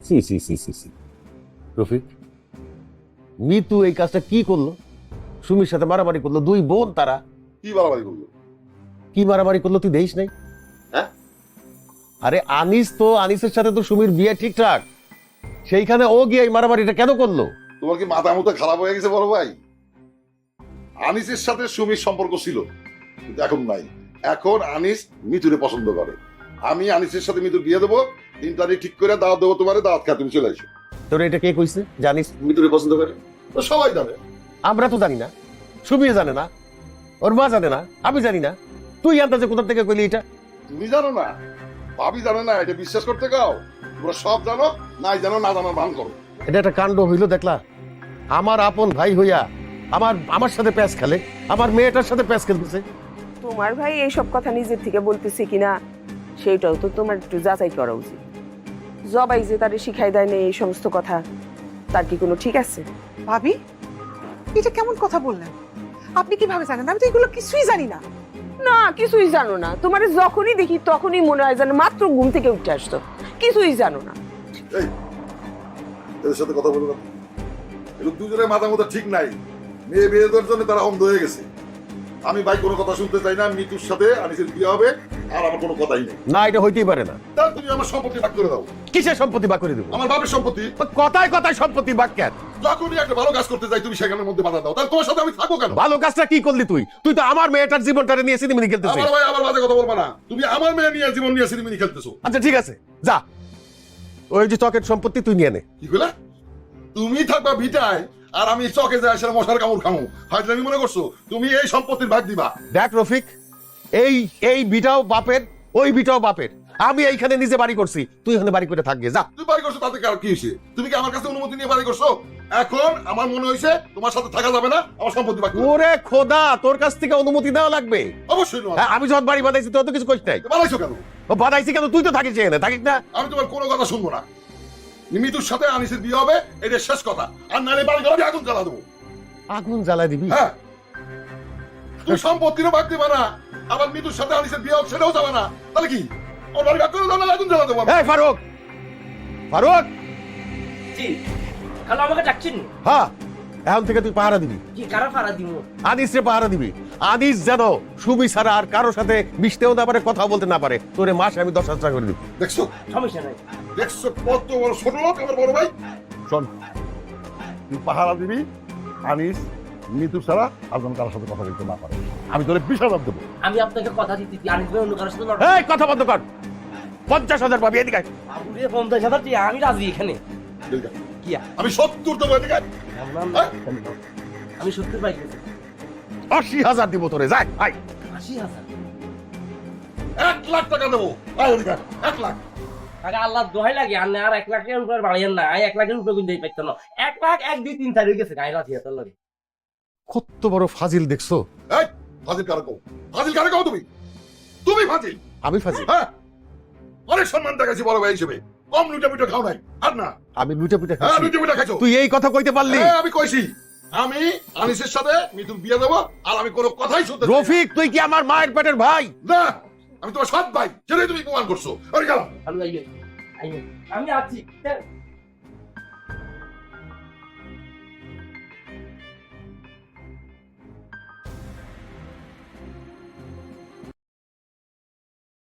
C সি সি সি সি রফিক, মিতু এই কাজটা কি করলো? সুমির সাথে মারামারি করলো, দুই বোন তারা। কি বাড়াবাড়ি করলো? কি মারামারি করলো তুই দেখিস নাই? হ্যাঁ, আরে আনিসের সাথে তো সুমির বিয়ে ঠিকঠাক, সেইখানে ও গিয়ে এই মারামারিটা কেন করলো? তোমার কি মাথা মতো খারাপ হয়ে গেছে বড় ভাই? আনিসের সাথে সুমির সম্পর্ক ছিল, কিন্তু এখন নাই। এখন আনিস মিতুরে পছন্দ করে। আমি আনিসের সাথে মিতুর বিয়ে দেবো, 3 তারিখ ঠিক করে দাওয়াত দেবো, তোমার দাওয়াত খা, তুমি চলে আসো। তোর এটা কে কইছে জানিস মিতুরে পছন্দ করে? তো সবাই জানে। আমরা তো জানি না, সুমিও জানে না, ওর মা জানে না, আমি জানি না, তুই আন্দাজে কোথা থেকে কইলি এটা? তুমি জানো না, ভাবি জানে না, এটা বিশ্বাস করতে গাও? তোমরা সব জানো, নাই জানো, না জানার ভান করো। এটা একটা কাণ্ড হইল দেখলা? আমার আপন ভাই হইয়া আমার সাথে প্যাচ খেলে, আমার মেয়েটার সাথে প্যাচ খেলতেছে। তোমার ভাই এইসব কথা নিজের থেকে বলতেছে কিনা সেইটাও তো তোমার একটু যাচাই করা উচিত। জবাই যে তারে শিখাই দেয় না এই সমস্ত কথা, তার কি কোনো ঠিক আছে? ভাবি, এটা কেমন কথা বললেন? আপনি কিভাবে জানেন? আমি তো এগুলো কিছুই জানি না। না, কিছুই জানো না। তোমার যখনই দেখি তখনই মনে হয় যেন মাত্র ঘুম থেকে উঠে আসতো, কিছুই জানো না। এই, এদের সাথে কথা বলো না। এগুলো দুজনের মাথা মতো ঠিক নাই। মেয়ে বিয়েদের জন্য তারা অন্ধ হয়ে গেছে। আমি ভাই কোনো কথা শুনতে চাই না। মিতুর সাথে আনিসের বিয়ে হবে, আর আমার কোনো কথাই নেই। না, এটা হইতেই পারে না। তাহলে তুমি আমার সম্পত্তি ভাগ করে দাও। কিসের সম্পত্তি ভাগ করে দেবো? আমার বাপের সম্পত্তি। কথায় কথায় সম্পত্তি ভাগ কেন? যখনই একটা ভালো কাজ করতে যাই তুমি সেখানের মধ্যে বাধা দাও। তাহলে তোমার সাথে আমি থাকবো কেন? ভালো কাজটা কি করলি তুই? তুই তো আমার মেয়েটার জীবনটারে নিয়ে সিনেমিনি খেলতেছিস। আমার ভাই আমার বাজে কথা বলবা না। তুমি আমার মেয়ে নিয়ে জীবন নিয়ে সিনেমিনি খেলতেছো। আচ্ছা ঠিক আছে, যা, ওই যে চকের সম্পত্তি তুই নিয়ে নে। কি কইলা? তুমি থাকবা ভিটায়, আর আমি চকে যাই সেটা মশার কামড় খামু। হয়তো আমি মনে করছো তুমি এই সম্পত্তির ভাগ দিবা? দেখ রফিক, এই বিটাও বাপের, ওই বিটাও বাপের। আমি এইখানে নিজে বাড়ি করছি, তুই এখানে বাড়ি করে থাকবে, যা। তুমি বাড়ি করছো তাতে কি হয়েছে? তুমি কি আমার কাছে অনুমতি নিয়ে বাড়ি করছো? এখন আমার মনে হয়েছে তোমার সাথে থাকা যাবে না, আমার সম্পত্তি ভাগ করে দাও। ওরে খোদা, তোর কাছ থেকে অনুমতি দেওয়া লাগবে? অবশ্যই নয়। হ্যাঁ, আমি যখন বাড়ি বানাইছি তোর তো কিছু করিস নাই। বানাইছো কেন? ও বানাইছি কেন? তুই তো থাকিস এখানে, থাকিস না? আমি তোমার কোনো কথা শুনবো না। মিতুর সাথে আনিসের বিয়ে হবে, এটা শেষ কথা। আর নালে বাড়ি ঘরে আগুন জ্বালা দেবো। আগুন জ্বালাই দিবি? হ্যাঁ, তুমি সম্পত্তিরও ভাগ দিবা না, আবার মিতুর সাথে আনিসের বিয়ে হোক সেটাও যাবে না। তাহলে কি ওর বাড়ি ভাগ করে দাও, না আগুন জ্বালা দেবো? এই ফারুক, ফারুক, জি খালা আমাকে ডাকছেন? হ্যাঁ, এখন থেকে তুই পাহারা দিবি। কি কারা ফাড়া দিব? আনিসরে পাহারা দিবি। আনিস যেন সুবি ছাড়া আর কারোর সাথে মিশতেও না পারে, কথা বলতে না পারে। তোরে মাসে আমি 10,000 টাকা করে দিব। দেখছো, সমস্যা নাই। দেখছো কত বড় ছোট লোক আমার বড় ভাই। শোন, তুই পাহারা দিবি, আনিস মৃত্যু ছাড়া আর যেন কারোর সাথে কথা বলতে না পারে। আমি তোরে 20,000 দেবো। আমি আপনাকে কথা দিতেছি আনিস ভাই অন্য কারোর সাথে লড়াই। এই কথা বন্ধ কর, 50,000 পাবি, এদিকে আয়। বাবুরে 50,000 টাকা আমি রাজি এখানে। কি আমি 70 দেবো, এদিকে আয়। আমি 70 পাই গেছি। 80,000 দিব তোরে, যাই আয়। 80,000 1 লাখ টাকা দেবো। আয় এদিকে আয়, 1 লাখ। টাকা আল্লাহ দোহাই লাগে আর না, আর 1 লাখ টাকার উপরে বাড়াইয়েন না। আই 1 লাখের উপরে কিন্তু পাইতো না। 1 লাখ 1 2 3 4 হয়ে গেছে গায় রাজি এত লাগে। কত বড় ফাজিল দেখছো? এই ফাজিল কারে কও? ফাজিল কারে কও তুমি? তুমি ফাজিল। আমি ফাজিল? হ্যাঁ, অনেক সম্মান দেখাইছি বড় ভাই হিসেবে। কম লুটা পিটা খাও নাই। আর না, আমি লুটে পুটে হ্যাঁ খাচ্ছি? লুটা পিটা খাইছো। তুই এই কথা কইতে পারলি? হ্যাঁ আমি কইছি, আমি আনিসের সাথে মিতুর বিয়ে দেবো, আর আমি কোনো কথাই শুনতে চাই না। রফিক, তুই কি আমার মায়ের পেটের ভাই? না, আমি তোমার সৎ ভাই, সেটাই তুমি প্রমাণ করছো। আরে গেলাম। আমি আছি।